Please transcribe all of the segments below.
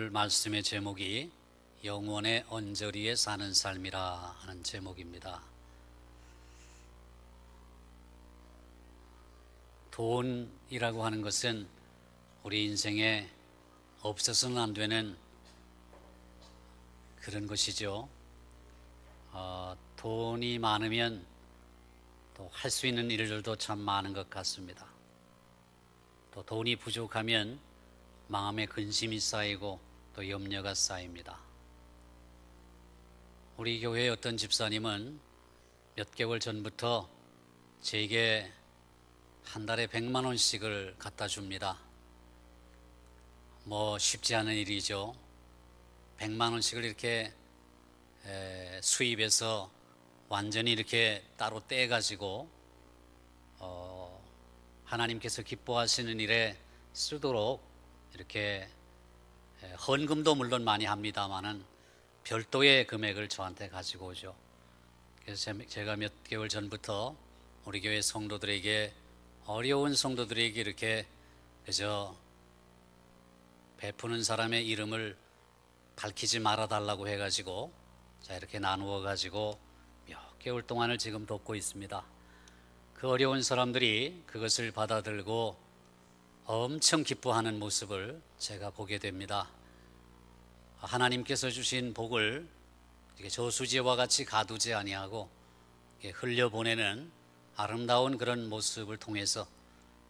오늘 말씀의 제목이 영원의 언저리에 사는 삶이라 하는 제목입니다. 돈이라고 하는 것은 우리 인생에 없어서는 안 되는 그런 것이죠. 돈이 많으면 또 할 수 있는 일들도 참 많은 것 같습니다. 또 돈이 부족하면 마음에 근심이 쌓이고 또 염려가 쌓입니다. 우리 교회의 어떤 집사님은 몇 개월 전부터 제게 한 달에 100만 원씩을 갖다 줍니다. 쉽지 않은 일이죠. 100만 원씩을 이렇게 수입해서 완전히 이렇게 따로 떼가지고 하나님께서 기뻐하시는 일에 쓰도록 이렇게 헌금도 물론 많이 합니다만은 별도의 금액을 저한테 가지고 오죠. 그래서 제가 몇 개월 전부터 우리 교회 성도들에게, 어려운 성도들에게 이렇게 그저 베푸는 사람의 이름을 밝히지 말아달라고 해가지고 이렇게 나누어 가지고 몇 개월 동안을 지금 돕고 있습니다. 그 어려운 사람들이 그것을 받아들고 엄청 기뻐하는 모습을 제가 보게 됩니다. 하나님께서 주신 복을 저수지와 같이 가두지 아니하고 흘려보내는 아름다운 그런 모습을 통해서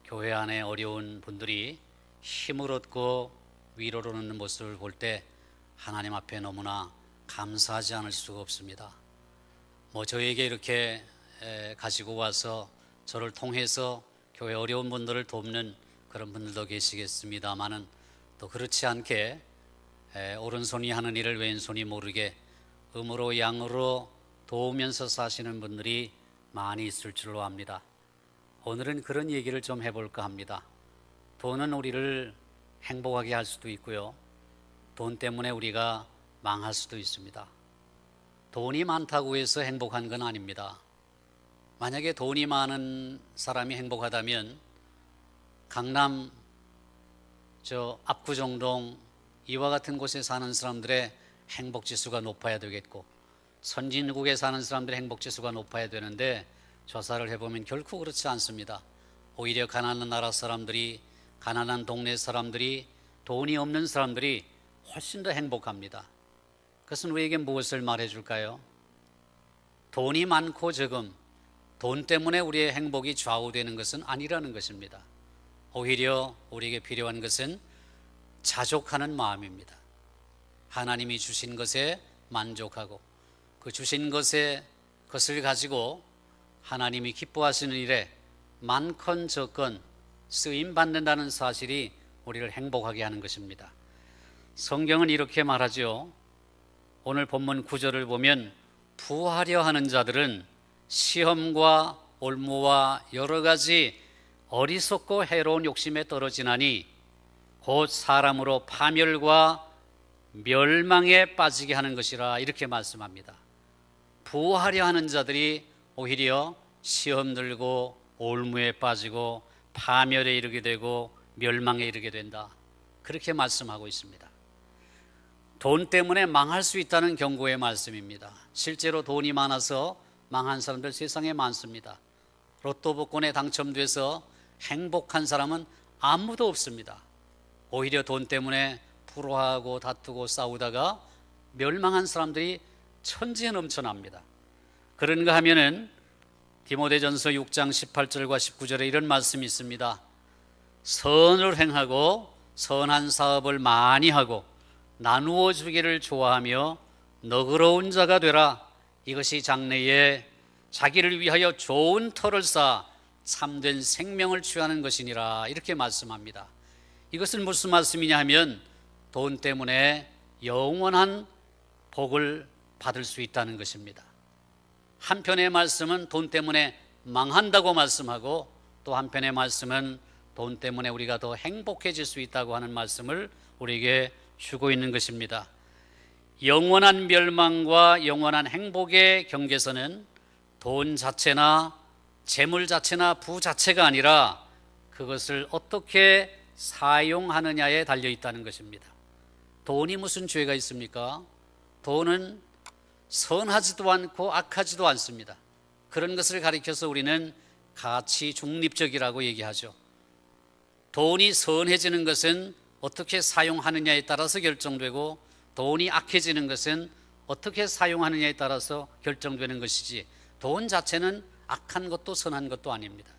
교회 안에 어려운 분들이 힘을 얻고 위로를 얻는 모습을 볼 때 하나님 앞에 너무나 감사하지 않을 수가 없습니다. 저에게 이렇게 가지고 와서 저를 통해서 교회 어려운 분들을 돕는 그런 분들도 계시겠습니다만은 또 그렇지 않게 오른손이 하는 일을 왼손이 모르게 음으로 양으로 도우면서 사시는 분들이 많이 있을 줄로 압니다. 오늘은 그런 얘기를 좀 해볼까 합니다. 돈은 우리를 행복하게 할 수도 있고요, 돈 때문에 우리가 망할 수도 있습니다. 돈이 많다고 해서 행복한 건 아닙니다. 만약에 돈이 많은 사람이 행복하다면 강남 압구정동 이와 같은 곳에 사는 사람들의 행복지수가 높아야 되겠고, 선진국에 사는 사람들의 행복지수가 높아야 되는데 조사를 해보면 결코 그렇지 않습니다. 오히려 가난한 나라 사람들이, 가난한 동네 사람들이, 돈이 없는 사람들이 훨씬 더 행복합니다. 그것은 우리에게 무엇을 말해줄까요? 돈이 많고 적음, 돈 때문에 우리의 행복이 좌우되는 것은 아니라는 것입니다. 오히려 우리에게 필요한 것은 자족하는 마음입니다. 하나님이 주신 것에 만족하고 그 주신 것을 가지고 하나님이 기뻐하시는 일에 많건 적건 쓰임 받는다는 사실이 우리를 행복하게 하는 것입니다. 성경은 이렇게 말하죠. 오늘 본문 9절을 보면 부하려 하는 자들은 시험과 올무와 여러 가지 어리석고 해로운 욕심에 떨어지나니 곧 사람으로 파멸과 멸망에 빠지게 하는 것이라, 이렇게 말씀합니다. 부하려 하는 자들이 오히려 시험 들고 올무에 빠지고 파멸에 이르게 되고 멸망에 이르게 된다, 그렇게 말씀하고 있습니다. 돈 때문에 망할 수 있다는 경고의 말씀입니다. 실제로 돈이 많아서 망한 사람들 세상에 많습니다. 로또 복권에 당첨돼서 행복한 사람은 아무도 없습니다. 오히려 돈 때문에 불화하고 다투고 싸우다가 멸망한 사람들이 천지에 넘쳐납니다. 그런가 하면은 디모데전서 6장 18절과 19절에 이런 말씀이 있습니다. 선을 행하고 선한 사업을 많이 하고 나누어 주기를 좋아하며 너그러운 자가 되라. 이것이 장래에 자기를 위하여 좋은 터를 쌓아 참된 생명을 취하는 것이니라, 이렇게 말씀합니다. 이것은 무슨 말씀이냐 하면 돈 때문에 영원한 복을 받을 수 있다는 것입니다. 한편의 말씀은 돈 때문에 망한다고 말씀하고, 또 한편의 말씀은 돈 때문에 우리가 더 행복해질 수 있다고 하는 말씀을 우리에게 주고 있는 것입니다. 영원한 멸망과 영원한 행복의 경계선은 돈 자체나 재물 자체나 부 자체가 아니라 그것을 어떻게 사용하느냐에 달려 있다는 것입니다. 돈이 무슨 죄가 있습니까? 돈은 선하지도 않고 악하지도 않습니다. 그런 것을 가리켜서 우리는 가치 중립적이라고 얘기하죠. 돈이 선해지는 것은 어떻게 사용하느냐에 따라서 결정되고, 돈이 악해지는 것은 어떻게 사용하느냐에 따라서 결정되는 것이지, 돈 자체는 악한 것도 선한 것도 아닙니다.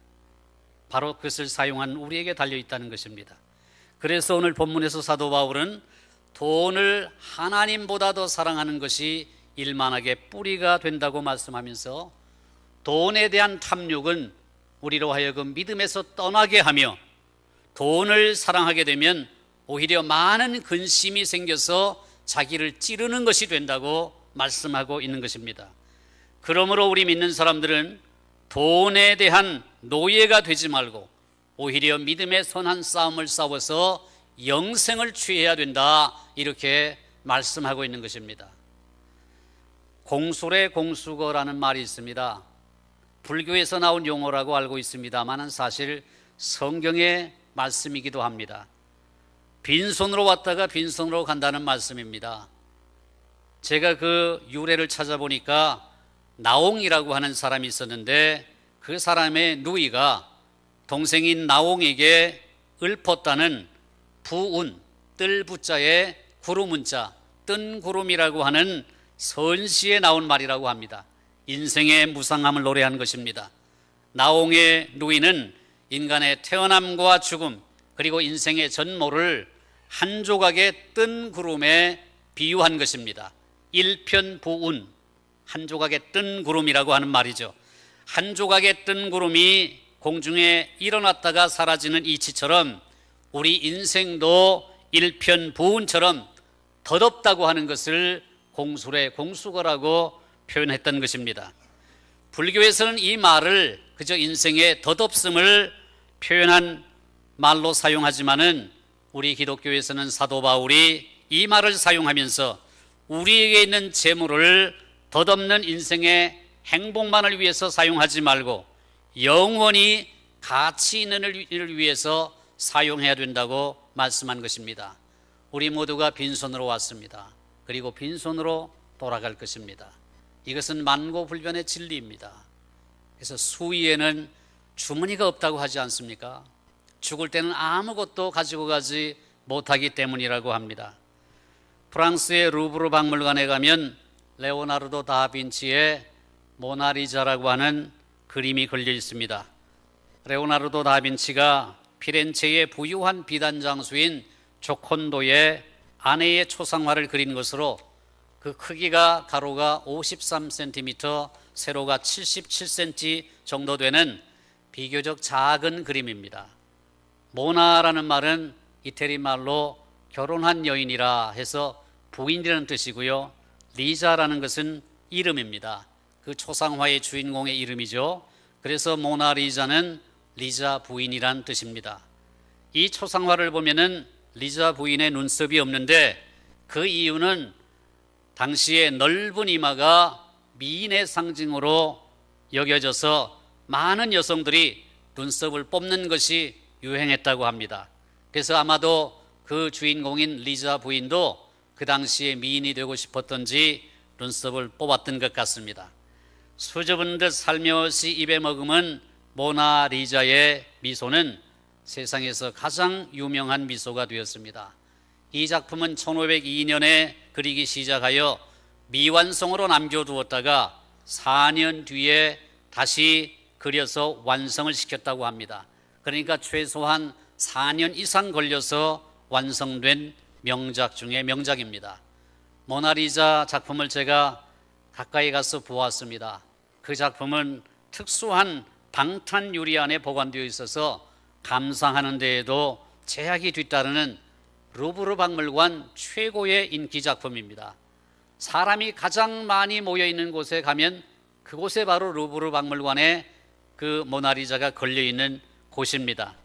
바로 그것을 사용한 우리에게 달려있다는 것입니다. 그래서 오늘 본문에서 사도 바울은 돈을 하나님보다 더 사랑하는 것이 일만하게 뿌리가 된다고 말씀하면서, 돈에 대한 탐욕은 우리로 하여금 믿음에서 떠나게 하며, 돈을 사랑하게 되면 오히려 많은 근심이 생겨서 자기를 찌르는 것이 된다고 말씀하고 있는 것입니다. 그러므로 우리 믿는 사람들은 돈에 대한 노예가 되지 말고 오히려 믿음의 선한 싸움을 싸워서 영생을 취해야 된다, 이렇게 말씀하고 있는 것입니다. 공술의 공수거라는 말이 있습니다. 불교에서 나온 용어라고 알고 있습니다만 사실 성경의 말씀이기도 합니다. 빈손으로 왔다가 빈손으로 간다는 말씀입니다. 제가 그 유래를 찾아보니까 나옹이라고 하는 사람이 있었는데, 그 사람의 누이가 동생인 나옹에게 읊었다는 부운, 뜰부자에 구름운자, 뜬 구름이라고 하는 선시에 나온 말이라고 합니다. 인생의 무상함을 노래한 것입니다. 나옹의 누이는 인간의 태어남과 죽음, 그리고 인생의 전모를 한 조각의 뜬 구름에 비유한 것입니다. 일편부운, 한 조각의 뜬 구름이라고 하는 말이죠. 한 조각의 뜬 구름이 공중에 일어났다가 사라지는 이치처럼 우리 인생도 일편부운처럼 덧없다고 하는 것을 공술의 공수거라고 표현했던 것입니다. 불교에서는 이 말을 그저 인생의 덧없음을 표현한 말로 사용하지만은, 우리 기독교에서는 사도 바울이 이 말을 사용하면서 우리에게 있는 재물을 덧없는 인생의 행복만을 위해서 사용하지 말고 영원히 가치 있는 일을 위해서 사용해야 된다고 말씀한 것입니다. 우리 모두가 빈손으로 왔습니다. 그리고 빈손으로 돌아갈 것입니다. 이것은 만고불변의 진리입니다. 그래서 수위에는 주머니가 없다고 하지 않습니까? 죽을 때는 아무것도 가지고 가지 못하기 때문이라고 합니다. 프랑스의 루브르 박물관에 가면 레오나르도 다빈치의 모나리자라고 하는 그림이 걸려 있습니다. 레오나르도 다빈치가 피렌체의 부유한 비단 장수인 조콘도의 아내의 초상화를 그린 것으로, 그 크기가 가로가 53cm, 세로가 77cm 정도 되는 비교적 작은 그림입니다. 모나라는 말은 이태리 말로 결혼한 여인이라 해서 부인이라는 뜻이고요. 리자라는 것은 이름입니다. 그 초상화의 주인공의 이름이죠. 그래서 모나리자는 리자 부인이란 뜻입니다. 이 초상화를 보면은 리자 부인의 눈썹이 없는데, 그 이유는 당시에 넓은 이마가 미인의 상징으로 여겨져서 많은 여성들이 눈썹을 뽑는 것이 유행했다고 합니다. 그래서 아마도 그 주인공인 리자 부인도 그 당시에 미인이 되고 싶었던지 눈썹을 뽑았던 것 같습니다. 수줍은 듯 살며시 입에 머금은 모나리자의 미소는 세상에서 가장 유명한 미소가 되었습니다. 이 작품은 1502년에 그리기 시작하여 미완성으로 남겨두었다가 4년 뒤에 다시 그려서 완성을 시켰다고 합니다. 그러니까 최소한 4년 이상 걸려서 완성된 명작 중에 명작입니다. 모나리자 작품을 제가 가까이 가서 보았습니다. 그 작품은 특수한 방탄 유리 안에 보관되어 있어서 감상하는 데에도 제약이 뒤따르는 루브르 박물관 최고의 인기 작품입니다. 사람이 가장 많이 모여 있는 곳에 가면 그곳에 바로 루브르 박물관에 그 모나리자가 걸려 있는 곳입니다.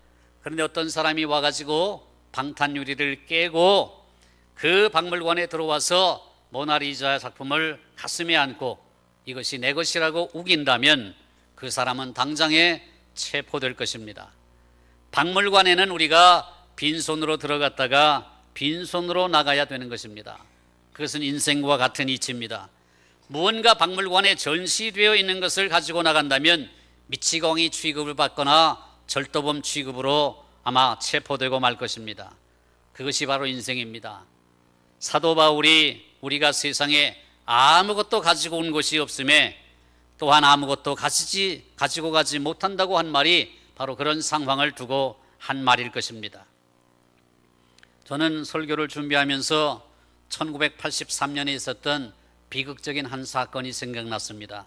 그런데 어떤 사람이 와가지고 방탄 유리를 깨고 그 박물관에 들어와서 모나리자 작품을 가슴에 안고 이것이 내 것이라고 우긴다면 그 사람은 당장에 체포될 것입니다. 박물관에는 우리가 빈손으로 들어갔다가 빈손으로 나가야 되는 것입니다. 그것은 인생과 같은 이치입니다. 무언가 박물관에 전시되어 있는 것을 가지고 나간다면 미치광이 취급을 받거나 절도범 취급으로 아마 체포되고 말 것입니다. 그것이 바로 인생입니다. 사도 바울이 우리가 세상에 아무것도 가지고 온 것이 없음에 또한 아무것도 가지고 가지 못한다고 한 말이 바로 그런 상황을 두고 한 말일 것입니다. 저는 설교를 준비하면서 1983년에 있었던 비극적인 한 사건이 생각났습니다.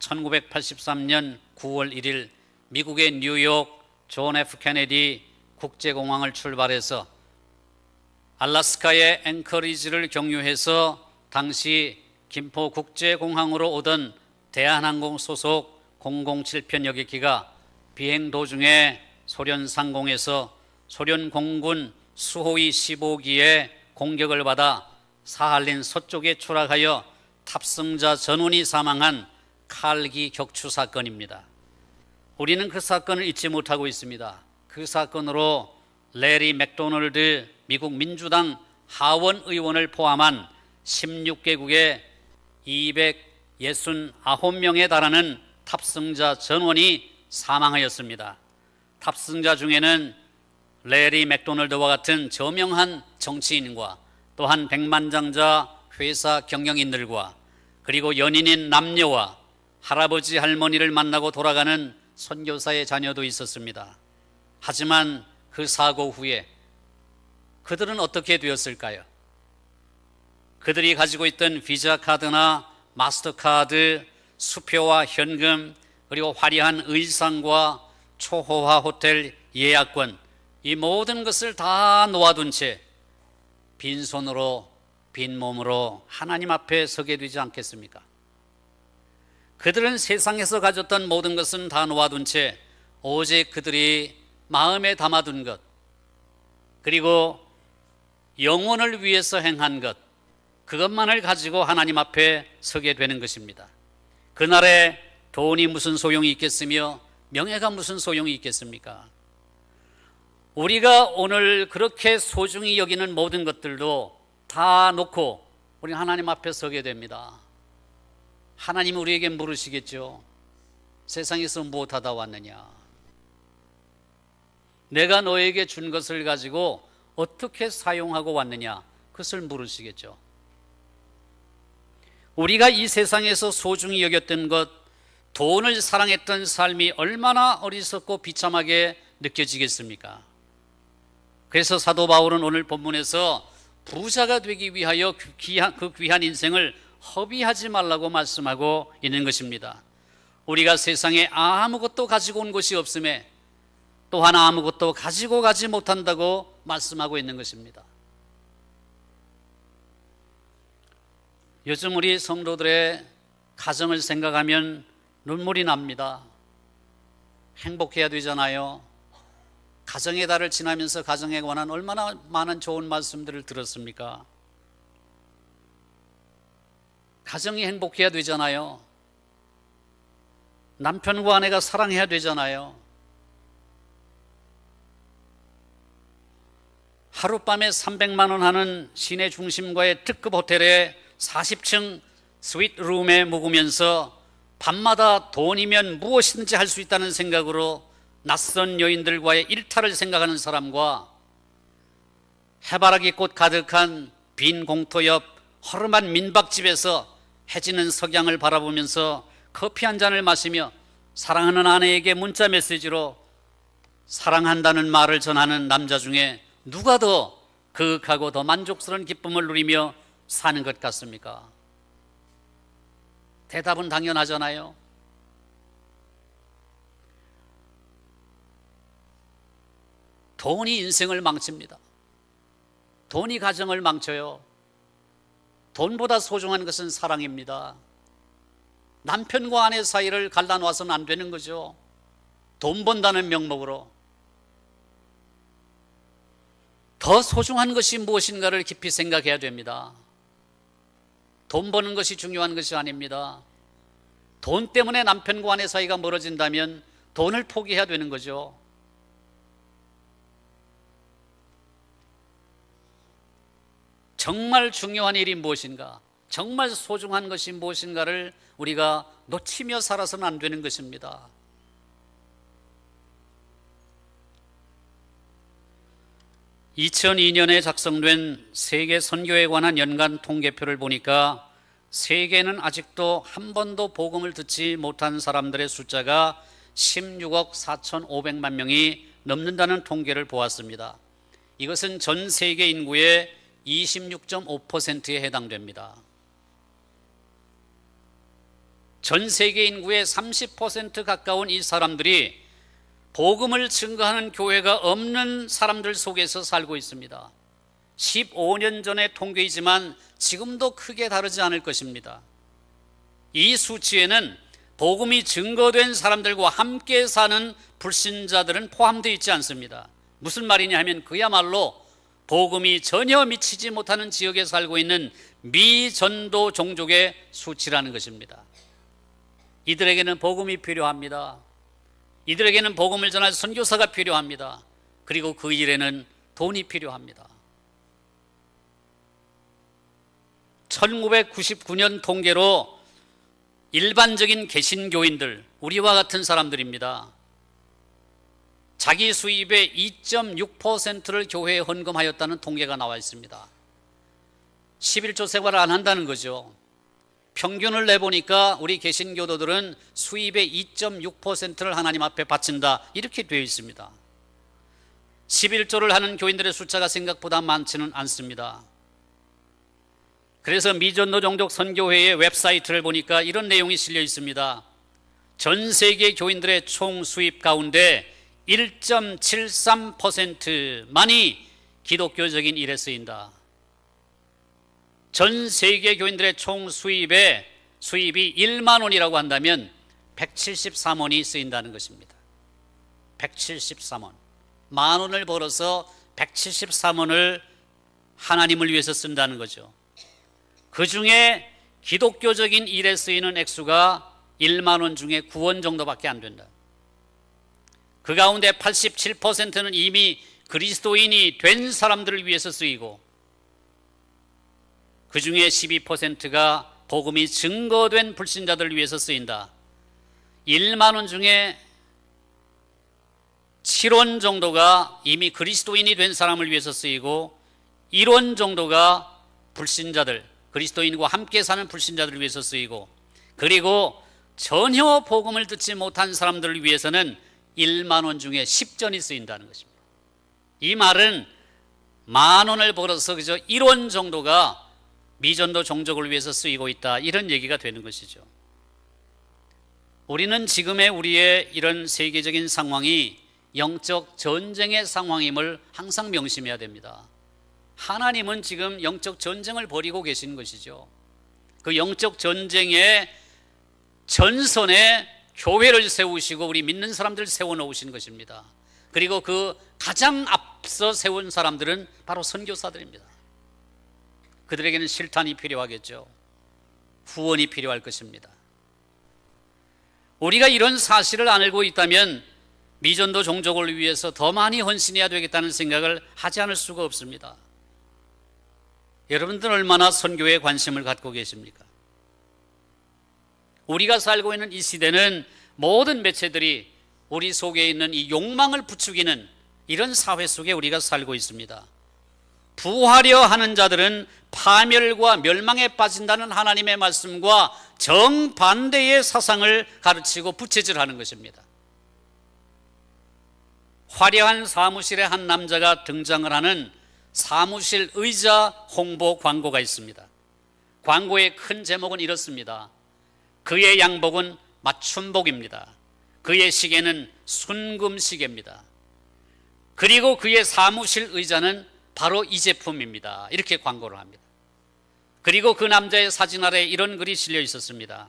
1983년 9월 1일 미국의 뉴욕 존 F 케네디 국제공항을 출발해서 알래스카의 앵커리지를 경유해서 당시 김포국제공항으로 오던 대한항공 소속 007편 여객기가 비행 도중에 소련 상공에서 소련 공군 수호위 15기의 공격을 받아 사할린 서쪽에 추락하여 탑승자 전원이 사망한 칼기 격추 사건입니다. 우리는 그 사건을 잊지 못하고 있습니다. 그 사건으로 레리 맥도널드 미국 민주당 하원 의원을 포함한 16개국의 269명에 달하는 탑승자 전원이 사망하였습니다. 탑승자 중에는 레리 맥도널드와 같은 저명한 정치인과 또한 백만장자 회사 경영인들과 그리고 연인인 남녀와 할아버지 할머니를 만나고 돌아가는 선교사의 자녀도 있었습니다. 하지만 그 사고 후에 그들은 어떻게 되었을까요? 그들이 가지고 있던 비자 카드나 마스터카드, 수표와 현금, 그리고 화려한 의상과 초호화 호텔 예약권, 이 모든 것을 다 놓아둔 채 빈손으로 빈몸으로 하나님 앞에 서게 되지 않겠습니까? 그들은 세상에서 가졌던 모든 것은 다 놓아둔 채 오직 그들이 마음에 담아둔 것, 그리고 영혼을 위해서 행한 것, 그것만을 가지고 하나님 앞에 서게 되는 것입니다. 그날에 돈이 무슨 소용이 있겠으며 명예가 무슨 소용이 있겠습니까? 우리가 오늘 그렇게 소중히 여기는 모든 것들도 다 놓고 우리 하나님 앞에 서게 됩니다. 하나님 우리에게 물으시겠죠. 세상에서 무엇하다 왔느냐? 내가 너에게 준 것을 가지고 어떻게 사용하고 왔느냐? 그것을 물으시겠죠. 우리가 이 세상에서 소중히 여겼던 것, 돈을 사랑했던 삶이 얼마나 어리석고 비참하게 느껴지겠습니까? 그래서 사도 바울은 오늘 본문에서 부자가 되기 위하여 그 귀한 인생을 허비하지 말라고 말씀하고 있는 것입니다. 우리가 세상에 아무것도 가지고 온 것이 없음에 또한 아무것도 가지고 가지 못한다고 말씀하고 있는 것입니다. 요즘 우리 성도들의 가정을 생각하면 눈물이 납니다. 행복해야 되잖아요. 가정의 달을 지나면서 가정에 관한 얼마나 많은 좋은 말씀들을 들었습니까? 가정이 행복해야 되잖아요. 남편과 아내가 사랑해야 되잖아요. 하룻밤에 300만 원 하는 시내 중심가의 특급 호텔에 40층 스윗룸에 묵으면서 밤마다 돈이면 무엇이든지 할 수 있다는 생각으로 낯선 여인들과의 일탈을 생각하는 사람과 해바라기 꽃 가득한 빈 공터 옆 허름한 민박집에서 해지는 석양을 바라보면서 커피 한 잔을 마시며 사랑하는 아내에게 문자 메시지로 사랑한다는 말을 전하는 남자 중에 누가 더 그윽하고 더 만족스러운 기쁨을 누리며 사는 것 같습니까? 대답은 당연하잖아요. 돈이 인생을 망칩니다. 돈이 가정을 망쳐요. 돈보다 소중한 것은 사랑입니다. 남편과 아내 사이를 갈라놓아서는 안 되는 거죠. 돈 번다는 명목으로. 더 소중한 것이 무엇인가를 깊이 생각해야 됩니다. 돈 버는 것이 중요한 것이 아닙니다. 돈 때문에 남편과 아내 사이가 멀어진다면 돈을 포기해야 되는 거죠. 정말 중요한 일이 무엇인가, 정말 소중한 것이 무엇인가를 우리가 놓치며 살아서는 안 되는 것입니다. (2002년에) 작성된 세계 선교에 관한 연간 통계표를 보니까 세계는 아직도 한 번도 복음을 듣지 못한 사람들의 숫자가 16억 4,500만 명이 넘는다는 통계를 보았습니다. 이것은 전 세계 인구의 26.5%에 해당됩니다. 전 세계 인구의 30% 가까운 이 사람들이 복음을 증거하는 교회가 없는 사람들 속에서 살고 있습니다. 15년 전의 통계이지만 지금도 크게 다르지 않을 것입니다. 이 수치에는 복음이 증거된 사람들과 함께 사는 불신자들은 포함되어 있지 않습니다. 무슨 말이냐 하면 그야말로 복음이 전혀 미치지 못하는 지역에 살고 있는 미전도 종족의 수치라는 것입니다. 이들에게는 복음이 필요합니다. 이들에게는 복음을 전할 선교사가 필요합니다. 그리고 그 일에는 돈이 필요합니다. 1999년 통계로 일반적인 개신교인들, 우리와 같은 사람들입니다. 자기 수입의 2.6%를 교회에 헌금하였다는 통계가 나와 있습니다. 11조 생활을 안 한다는 거죠. 평균을 내보니까 우리 개신교도들은 수입의 2.6%를 하나님 앞에 바친다, 이렇게 되어 있습니다. 11조를 하는 교인들의 숫자가 생각보다 많지는 않습니다. 그래서 미전도 종족 선교회의 웹사이트를 보니까 이런 내용이 실려 있습니다. 전 세계 교인들의 총 수입 가운데 1.73%만이 기독교적인 일에 쓰인다. 전 세계 교인들의 총 수입이 1만 원이라고 한다면 173원이 쓰인다는 것입니다. 173원. 만 원을 벌어서 173원을 하나님을 위해서 쓴다는 거죠. 그 중에 기독교적인 일에 쓰이는 액수가 1만 원 중에 9원 정도밖에 안 된다. 그 가운데 87%는 이미 그리스도인이 된 사람들을 위해서 쓰이고, 그 중에 12%가 복음이 증거된 불신자들을 위해서 쓰인다. 1만 원 중에 7원 정도가 이미 그리스도인이 된 사람을 위해서 쓰이고, 1원 정도가 불신자들, 그리스도인과 함께 사는 불신자들을 위해서 쓰이고, 그리고 전혀 복음을 듣지 못한 사람들을 위해서는 1만 원 중에 10전이 쓰인다는 것입니다. 이 말은 만 원을 벌어서 그저 1원 정도가 미전도 종족을 위해서 쓰이고 있다, 이런 얘기가 되는 것이죠. 우리는 지금의 우리의 이런 세계적인 상황이 영적 전쟁의 상황임을 항상 명심해야 됩니다. 하나님은 지금 영적 전쟁을 벌이고 계신 것이죠. 그 영적 전쟁의 전선에 교회를 세우시고 우리 믿는 사람들을 세워놓으신 것입니다. 그리고 그 가장 앞서 세운 사람들은 바로 선교사들입니다. 그들에게는 실탄이 필요하겠죠. 후원이 필요할 것입니다. 우리가 이런 사실을 알고 있다면 미전도 종족을 위해서 더 많이 헌신해야 되겠다는 생각을 하지 않을 수가 없습니다. 여러분들 얼마나 선교에 관심을 갖고 계십니까? 우리가 살고 있는 이 시대는 모든 매체들이 우리 속에 있는 이 욕망을 부추기는 이런 사회 속에 우리가 살고 있습니다. 부하려 하는 자들은 파멸과 멸망에 빠진다는 하나님의 말씀과 정반대의 사상을 가르치고 부채질하는 것입니다. 화려한 사무실에 한 남자가 등장을 하는 사무실 의자 홍보 광고가 있습니다. 광고의 큰 제목은 이렇습니다. 그의 양복은 맞춤복입니다. 그의 시계는 순금시계입니다. 그리고 그의 사무실 의자는 바로 이 제품입니다. 이렇게 광고를 합니다. 그리고 그 남자의 사진 아래에 이런 글이 실려 있었습니다.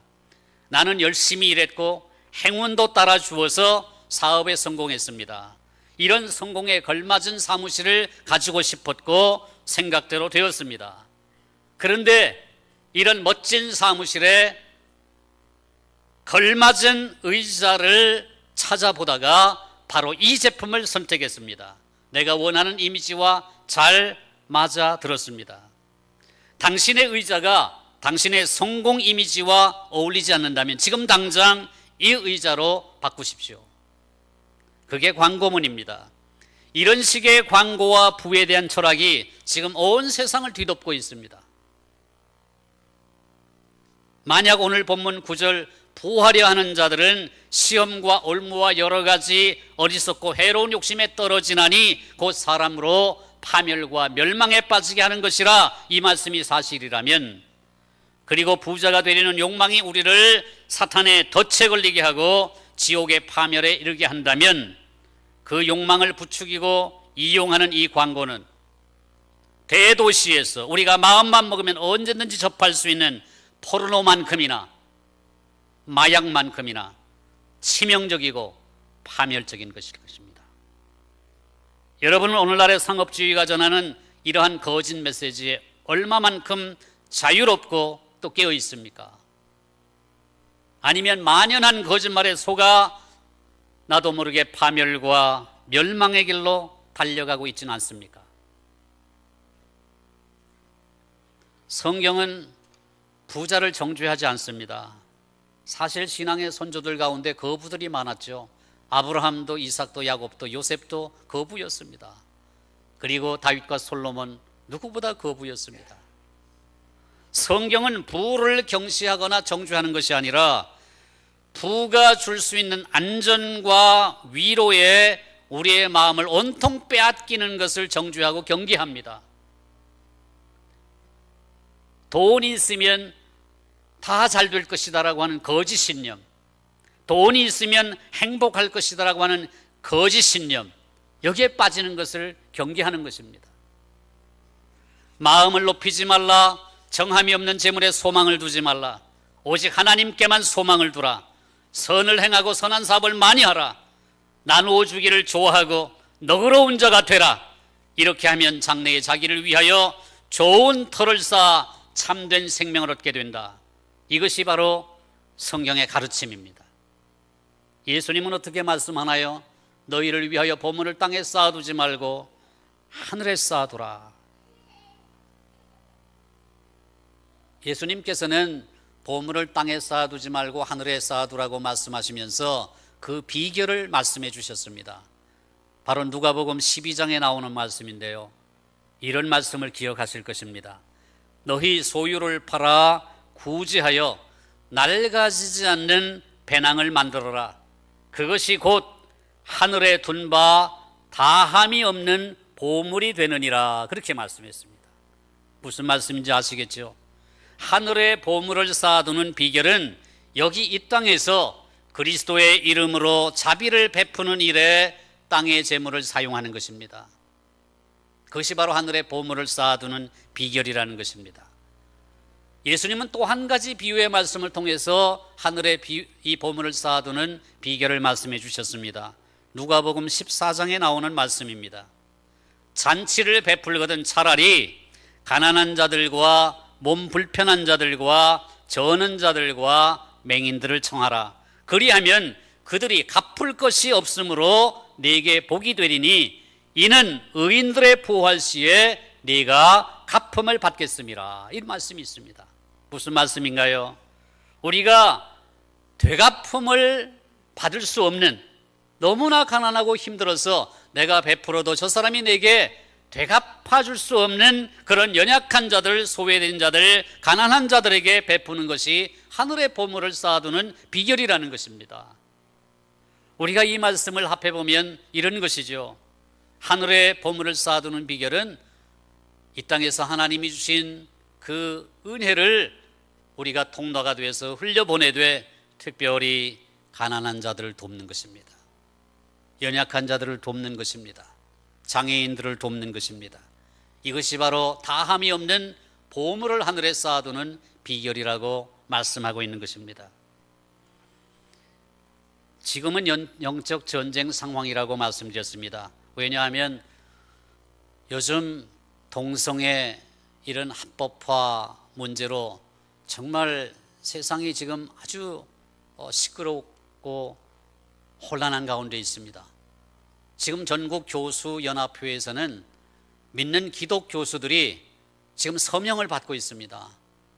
나는 열심히 일했고 행운도 따라 주어서 사업에 성공했습니다. 이런 성공에 걸맞은 사무실을 가지고 싶었고 생각대로 되었습니다. 그런데 이런 멋진 사무실에 걸맞은 의자를 찾아보다가 바로 이 제품을 선택했습니다. 내가 원하는 이미지와 잘 맞아 들었습니다. 당신의 의자가 당신의 성공 이미지와 어울리지 않는다면 지금 당장 이 의자로 바꾸십시오. 그게 광고문입니다. 이런 식의 광고와 부에 대한 철학이 지금 온 세상을 뒤덮고 있습니다. 만약 오늘 본문 9절 부하려 하는 자들은 시험과 올무와 여러 가지 어리석고 해로운 욕심에 떨어지나니 곧 사람으로 파멸과 멸망에 빠지게 하는 것이라, 이 말씀이 사실이라면, 그리고 부자가 되려는 욕망이 우리를 사탄의 덫에 걸리게 하고 지옥의 파멸에 이르게 한다면, 그 욕망을 부추기고 이용하는 이 광고는 대도시에서 우리가 마음만 먹으면 언제든지 접할 수 있는 포르노만큼이나 마약만큼이나 치명적이고 파멸적인 것일 것입니다. 여러분은 오늘날의 상업주의가 전하는 이러한 거짓 메시지에 얼마만큼 자유롭고 또 깨어 있습니까? 아니면 만연한 거짓말에 속아 나도 모르게 파멸과 멸망의 길로 달려가고 있지는 않습니까? 성경은 부자를 정죄하지 않습니다. 사실 신앙의 선조들 가운데 거부들이 많았죠. 아브라함도 이삭도 야곱도 요셉도 거부였습니다. 그리고 다윗과 솔로몬 누구보다 거부였습니다. 성경은 부를 경시하거나 정죄하는 것이 아니라 부가 줄 수 있는 안전과 위로에 우리의 마음을 온통 빼앗기는 것을 정죄하고 경계합니다. 돈이 있으면 다 잘 될 것이다라고 하는 거짓 신념, 돈이 있으면 행복할 것이다라고 하는 거짓 신념, 여기에 빠지는 것을 경계하는 것입니다. 마음을 높이지 말라, 정함이 없는 재물에 소망을 두지 말라, 오직 하나님께만 소망을 두라, 선을 행하고 선한 사업을 많이 하라, 나누어 주기를 좋아하고 너그러운 자가 되라. 이렇게 하면 장래에 자기를 위하여 좋은 터를 쌓아 참된 생명을 얻게 된다. 이것이 바로 성경의 가르침입니다. 예수님은 어떻게 말씀하나요? 너희를 위하여 보물을 땅에 쌓아두지 말고 하늘에 쌓아두라. 예수님께서는 보물을 땅에 쌓아두지 말고 하늘에 쌓아두라고 말씀하시면서 그 비결을 말씀해 주셨습니다. 바로 누가복음 12장에 나오는 말씀인데요, 이런 말씀을 기억하실 것입니다. 너희 소유를 팔아 구제하여 낡아지지 않는 배낭을 만들어라. 그것이 곧 하늘에 둔 바 다함이 없는 보물이 되느니라. 그렇게 말씀했습니다. 무슨 말씀인지 아시겠죠? 하늘에 보물을 쌓아두는 비결은 여기 이 땅에서 그리스도의 이름으로 자비를 베푸는 일에 땅의 재물을 사용하는 것입니다. 그것이 바로 하늘에 보물을 쌓아두는 비결이라는 것입니다. 예수님은 또 한 가지 비유의 말씀을 통해서 하늘에 이 보물을 쌓아두는 비결을 말씀해 주셨습니다. 누가복음 14장에 나오는 말씀입니다. 잔치를 베풀거든 차라리 가난한 자들과 몸 불편한 자들과 저는 자들과 맹인들을 청하라. 그리하면 그들이 갚을 것이 없으므로 네게 복이 되리니 이는 의인들의 부활 시에 네가 갚음을 받겠음이라. 이 말씀이 있습니다. 무슨 말씀인가요? 우리가 되갚음을 받을 수 없는, 너무나 가난하고 힘들어서 내가 베풀어도 저 사람이 내게 되갚아 줄 수 없는 그런 연약한 자들, 소외된 자들, 가난한 자들에게 베푸는 것이 하늘의 보물을 쌓아두는 비결이라는 것입니다. 우리가 이 말씀을 합해보면 이런 것이죠. 하늘의 보물을 쌓아두는 비결은 이 땅에서 하나님이 주신 그 은혜를 우리가 통로가 돼서 흘려보내되 특별히 가난한 자들을 돕는 것입니다. 연약한 자들을 돕는 것입니다. 장애인들을 돕는 것입니다. 이것이 바로 다함이 없는 보물을 하늘에 쌓아두는 비결이라고 말씀하고 있는 것입니다. 지금은 영적 전쟁 상황이라고 말씀드렸습니다. 왜냐하면 요즘 동성애 이런 합법화 문제로 정말 세상이 지금 아주 시끄럽고 혼란한 가운데 있습니다. 지금 전국 교수연합회에서는 믿는 기독 교수들이 지금 서명을 받고 있습니다.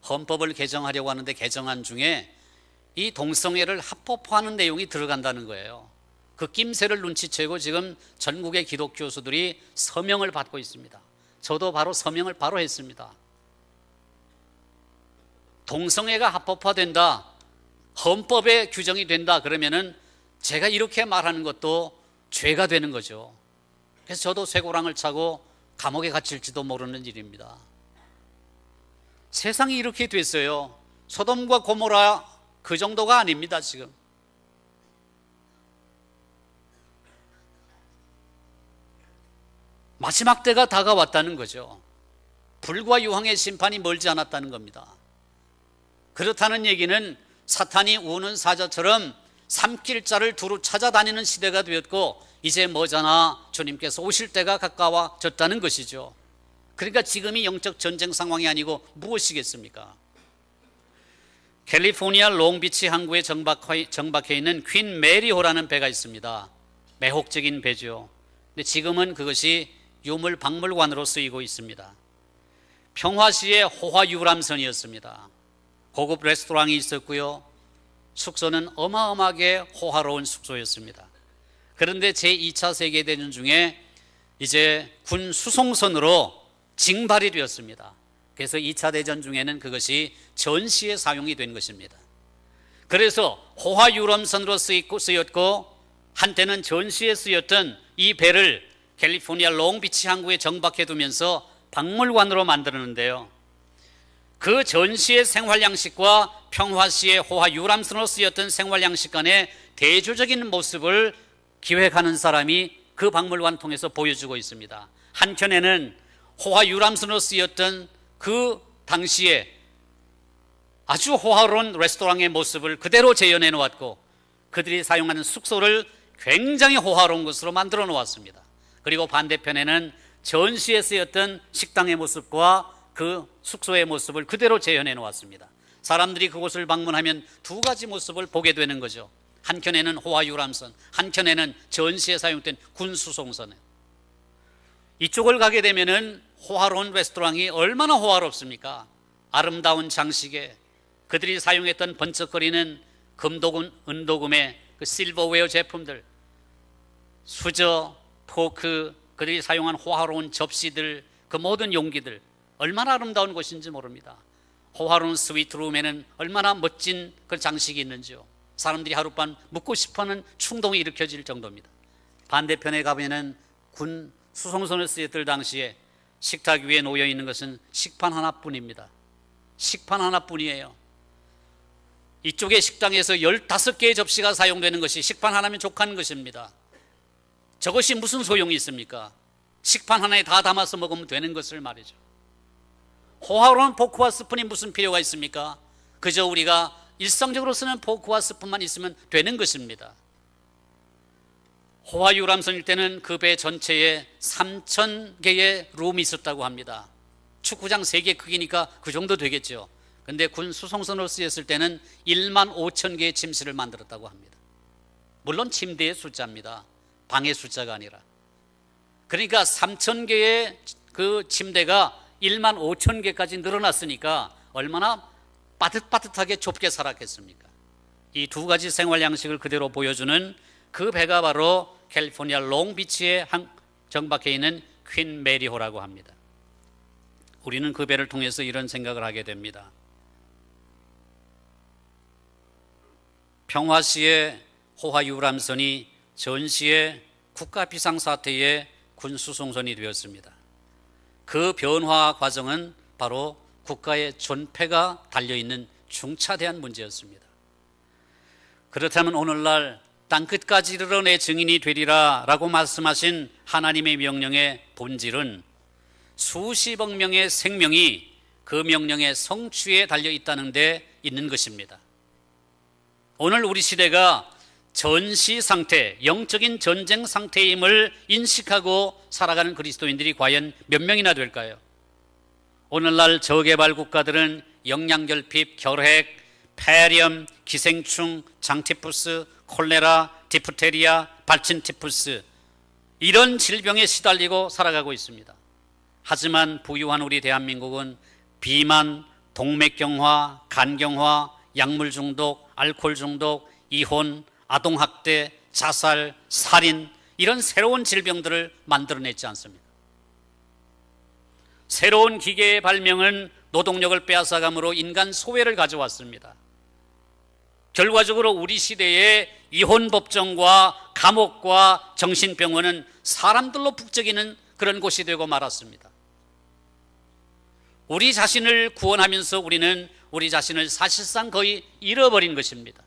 헌법을 개정하려고 하는데 개정안 중에 이 동성애를 합법화하는 내용이 들어간다는 거예요. 그 낌새를 눈치채고 지금 전국의 기독교 교수들이 서명을 받고 있습니다. 저도 바로 서명을 바로 했습니다. 동성애가 합법화된다, 헌법에 규정이 된다 그러면은 제가 이렇게 말하는 것도 죄가 되는 거죠. 그래서 저도 쇠고랑을 차고 감옥에 갇힐지도 모르는 일입니다. 세상이 이렇게 됐어요. 소돔과 고모라 그 정도가 아닙니다. 지금 마지막 때가 다가왔다는 거죠. 불과 유황의 심판이 멀지 않았다는 겁니다. 그렇다는 얘기는 사탄이 우는 사자처럼 삼킬 자를 두루 찾아다니는 시대가 되었고 이제 머지않아 주님께서 오실 때가 가까워졌다는 것이죠. 그러니까 지금이 영적 전쟁 상황이 아니고 무엇이겠습니까? 캘리포니아 롱비치 항구에 정박해 있는 퀸 메리호라는 배가 있습니다. 매혹적인 배죠. 근데 지금은 그것이 유물 박물관으로 쓰이고 있습니다. 평화시의 호화 유람선이었습니다. 고급 레스토랑이 있었고요. 숙소는 어마어마하게 호화로운 숙소였습니다. 그런데 제2차 세계대전 중에 이제 군 수송선으로 징발이 되었습니다. 그래서 2차 대전 중에는 그것이 전시에 사용이 된 것입니다. 그래서 호화 유람선으로 쓰였고 한때는 전시에 쓰였던 이 배를 캘리포니아 롱비치 항구에 정박해 두면서 박물관으로 만들었는데요. 그 전시의 생활 양식과 평화시의 호화 유람선으로 쓰였던 생활 양식 간의 대조적인 모습을 기획하는 사람이 그 박물관 통해서 보여주고 있습니다. 한켠에는 호화 유람선으로 쓰였던 그 당시에 아주 호화로운 레스토랑의 모습을 그대로 재현해 놓았고 그들이 사용하는 숙소를 굉장히 호화로운 것으로 만들어 놓았습니다. 그리고 반대편에는 전시에 쓰였던 식당의 모습과 그 숙소의 모습을 그대로 재현해 놓았습니다. 사람들이 그곳을 방문하면 두 가지 모습을 보게 되는 거죠. 한켠에는 호화 유람선, 한켠에는 전시에 사용된 군수송선. 이쪽을 가게 되면은 호화로운 레스토랑이 얼마나 호화롭습니까? 아름다운 장식에 그들이 사용했던 번쩍거리는 금도금, 은도금의 그 실버웨어 제품들, 수저, 포크, 그들이 사용한 호화로운 접시들, 그 모든 용기들 얼마나 아름다운 곳인지 모릅니다. 호화로운 스위트룸에는 얼마나 멋진 그 장식이 있는지요. 사람들이 하룻밤 묵고 싶어하는 충동이 일으켜질 정도입니다. 반대편에 가면은 군 수송선을 쓰였을 당시에 식탁 위에 놓여 있는 것은 식판 하나뿐입니다. 식판 하나뿐이에요. 이쪽의 식당에서 15개의 접시가 사용되는 것이 식판 하나면 족한 것입니다. 저것이 무슨 소용이 있습니까? 식판 하나에 다 담아서 먹으면 되는 것을 말이죠. 호화로운 포크와 스푼이 무슨 필요가 있습니까? 그저 우리가 일상적으로 쓰는 포크와 스푼만 있으면 되는 것입니다. 호화 유람선일 때는 그 배 전체에 3,000개의 룸이 있었다고 합니다. 축구장 3개 크기니까 그 정도 되겠죠. 그런데 군 수송선으로 쓰였을 때는 15,000개의 침실을 만들었다고 합니다. 물론 침대의 숫자입니다. 방의 숫자가 아니라. 그러니까 3,000개의 그 침대가 15,000개까지 늘어났으니까 얼마나 빠듯빠듯하게 좁게 살았겠습니까? 이 두 가지 생활 양식을 그대로 보여주는 그 배가 바로 캘리포니아 롱비치에 정박해 있는 퀸 메리호라고 합니다. 우리는 그 배를 통해서 이런 생각을 하게 됩니다. 평화시의 호화 유람선이 전시의 국가 비상사태의 군수송선이 되었습니다. 그 변화 과정은 바로 국가의 존폐가 달려있는 중차대한 문제였습니다. 그렇다면 오늘날 땅끝까지 이르러 내 증인이 되리라 라고 말씀하신 하나님의 명령의 본질은 수십억 명의 생명이 그 명령의 성취에 달려있다는 데 있는 것입니다. 오늘 우리 시대가 전시 상태, 영적인 전쟁 상태임을 인식하고 살아가는 그리스도인들이 과연 몇 명이나 될까요? 오늘날 저개발 국가들은 영양결핍, 결핵, 폐렴, 기생충, 장티푸스, 콜레라, 디프테리아, 발진티푸스 이런 질병에 시달리고 살아가고 있습니다. 하지만 부유한 우리 대한민국은 비만, 동맥경화, 간경화, 약물 중독, 알코올 중독, 이혼, 아동학대, 자살, 살인, 이런 새로운 질병들을 만들어냈지 않습니까? 새로운 기계의 발명은 노동력을 빼앗아감으로 인간 소외를 가져왔습니다. 결과적으로 우리 시대의 이혼법정과 감옥과 정신병원은 사람들로 북적이는 그런 곳이 되고 말았습니다. 우리 자신을 구원하면서 우리는 우리 자신을 사실상 거의 잃어버린 것입니다.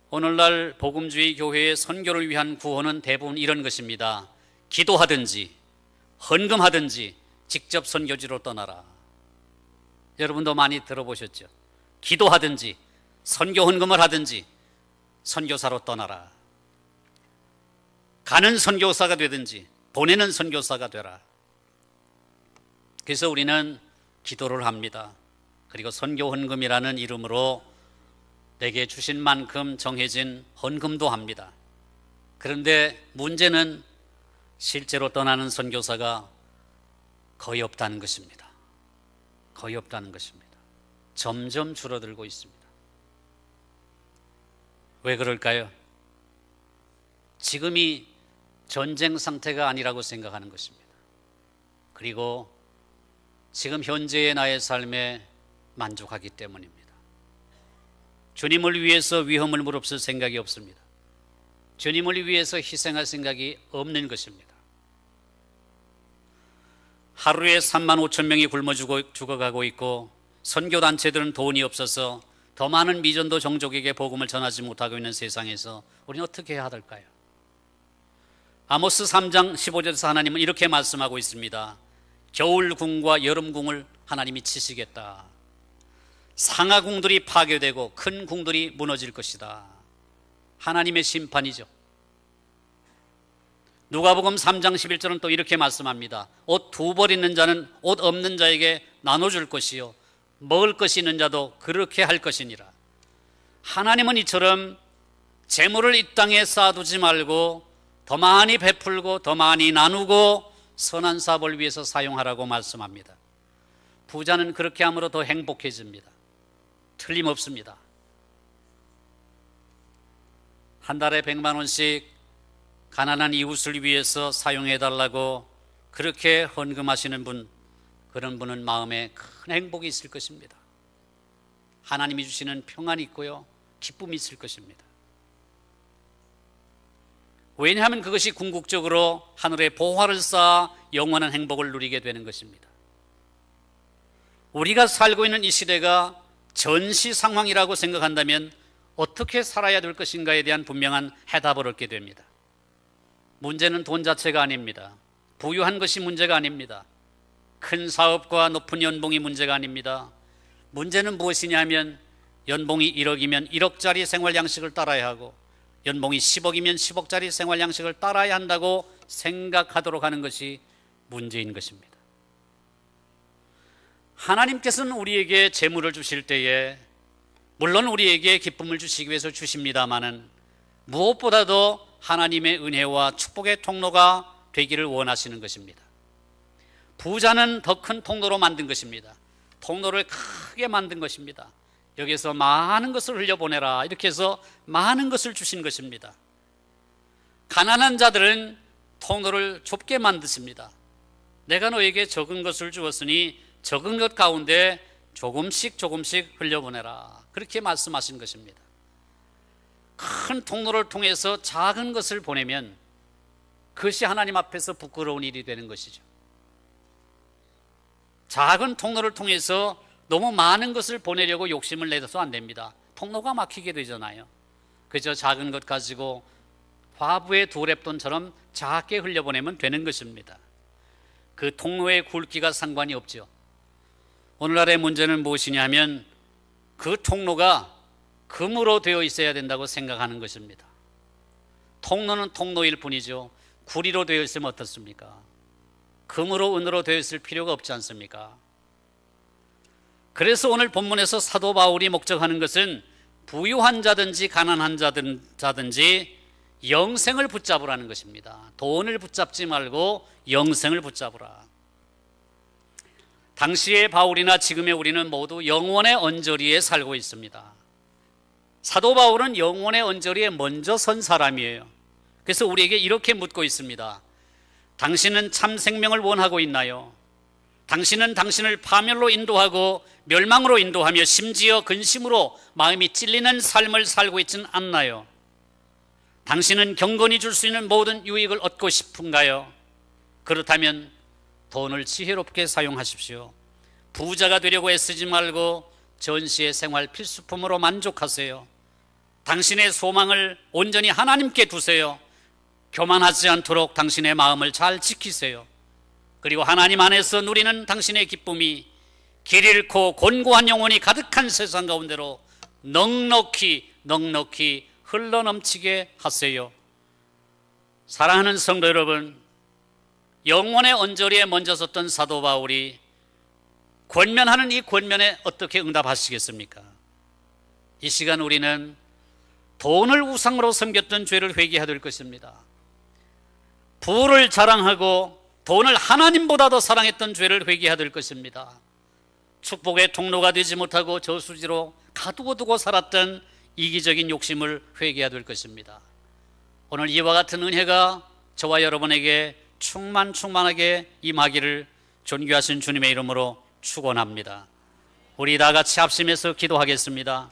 오늘날 복음주의 교회의 선교를 위한 구원은 대부분 이런 것입니다. 기도하든지 헌금하든지 직접 선교지로 떠나라. 여러분도 많이 들어보셨죠? 기도하든지 선교 헌금을 하든지 선교사로 떠나라. 가는 선교사가 되든지 보내는 선교사가 되라. 그래서 우리는 기도를 합니다. 그리고 선교 헌금이라는 이름으로 내게 주신 만큼 정해진 헌금도 합니다. 그런데 문제는 실제로 떠나는 선교사가 거의 없다는 것입니다. 거의 없다는 것입니다. 점점 줄어들고 있습니다. 왜 그럴까요? 지금이 전쟁 상태가 아니라고 생각하는 것입니다. 그리고 지금 현재의 나의 삶에 만족하기 때문입니다. 주님을 위해서 위험을 무릅쓸 생각이 없습니다. 주님을 위해서 희생할 생각이 없는 것입니다. 하루에 3만 5천 명이 굶어 죽어가고 있고 선교단체들은 돈이 없어서 더 많은 미전도 종족에게 복음을 전하지 못하고 있는 세상에서 우리는 어떻게 해야 할까요? 아모스 3장 15절에서 하나님은 이렇게 말씀하고 있습니다. 겨울궁과 여름궁을 하나님이 치시겠다. 상하궁들이 파괴되고 큰 궁들이 무너질 것이다. 하나님의 심판이죠. 누가복음 3장 11절은 또 이렇게 말씀합니다. 옷 2벌 있는 자는 옷 없는 자에게 나눠줄 것이요 먹을 것이 있는 자도 그렇게 할 것이니라. 하나님은 이처럼 재물을 이 땅에 쌓아두지 말고 더 많이 베풀고 더 많이 나누고 선한 사업을 위해서 사용하라고 말씀합니다. 부자는 그렇게 함으로 더 행복해집니다. 틀림없습니다. 한 달에 100만 원씩 가난한 이웃을 위해서 사용해달라고 그렇게 헌금하시는 분, 그런 분은 마음에 큰 행복이 있을 것입니다. 하나님이 주시는 평안이 있고요, 기쁨이 있을 것입니다. 왜냐하면 그것이 궁극적으로 하늘의 보화를 쌓아 영원한 행복을 누리게 되는 것입니다. 우리가 살고 있는 이 시대가 전시 상황이라고 생각한다면 어떻게 살아야 될 것인가에 대한 분명한 해답을 얻게 됩니다. 문제는 돈 자체가 아닙니다. 부유한 것이 문제가 아닙니다. 큰 사업과 높은 연봉이 문제가 아닙니다. 문제는 무엇이냐면 연봉이 1억이면 1억짜리 생활 양식을 따라야 하고 연봉이 10억이면 10억짜리 생활 양식을 따라야 한다고 생각하도록 하는 것이 문제인 것입니다. 하나님께서는 우리에게 재물을 주실 때에 물론 우리에게 기쁨을 주시기 위해서 주십니다마는 무엇보다도 하나님의 은혜와 축복의 통로가 되기를 원하시는 것입니다. 부자는 더 큰 통로로 만든 것입니다. 통로를 크게 만든 것입니다. 여기서 많은 것을 흘려보내라 이렇게 해서 많은 것을 주신 것입니다. 가난한 자들은 통로를 좁게 만드십니다. 내가 너에게 적은 것을 주었으니 적은 것 가운데 조금씩 흘려보내라 그렇게 말씀하신 것입니다. 큰 통로를 통해서 작은 것을 보내면 그것이 하나님 앞에서 부끄러운 일이 되는 것이죠. 작은 통로를 통해서 너무 많은 것을 보내려고 욕심을 내서 안 됩니다. 통로가 막히게 되잖아요. 그저 작은 것 가지고 화부의 2랩돈처럼 작게 흘려보내면 되는 것입니다. 그 통로의 굵기가 상관이 없죠. 오늘날의 문제는 무엇이냐 하면 그 통로가 금으로 되어 있어야 된다고 생각하는 것입니다. 통로는 통로일 뿐이죠. 구리로 되어 있으면 어떻습니까? 금으로 은으로 되어 있을 필요가 없지 않습니까? 그래서 오늘 본문에서 사도 바울이 목적하는 것은 부유한 자든지 가난한 자든지 영생을 붙잡으라는 것입니다. 돈을 붙잡지 말고 영생을 붙잡으라. 당시의 바울이나 지금의 우리는 모두 영혼의 언저리에 살고 있습니다. 사도 바울은 영혼의 언저리에 먼저 선 사람이에요. 그래서 우리에게 이렇게 묻고 있습니다. 당신은 참 생명을 원하고 있나요? 당신은 당신을 파멸로 인도하고 멸망으로 인도하며 심지어 근심으로 마음이 찔리는 삶을 살고 있지는 않나요? 당신은 경건히 줄 수 있는 모든 유익을 얻고 싶은가요? 그렇다면 돈을 지혜롭게 사용하십시오. 부자가 되려고 애쓰지 말고 전시의 생활 필수품으로 만족하세요. 당신의 소망을 온전히 하나님께 두세요. 교만하지 않도록 당신의 마음을 잘 지키세요. 그리고 하나님 안에서 누리는 당신의 기쁨이 길 잃고 곤고한 영혼이 가득한 세상 가운데로 넉넉히 흘러넘치게 하세요. 사랑하는 성도 여러분, 영혼의 언저리에 먼저 섰던 사도 바울이 권면하는 이 권면에 어떻게 응답하시겠습니까? 이 시간 우리는 돈을 우상으로 섬겼던 죄를 회개해야 될 것입니다. 부를 자랑하고 돈을 하나님보다 더 사랑했던 죄를 회개해야 될 것입니다. 축복의 통로가 되지 못하고 저수지로 가두고 살았던 이기적인 욕심을 회개해야 될 것입니다. 오늘 이와 같은 은혜가 저와 여러분에게 충만하게 임하기를 존귀하신 주님의 이름으로 축원합니다. 우리 다 같이 합심해서 기도하겠습니다.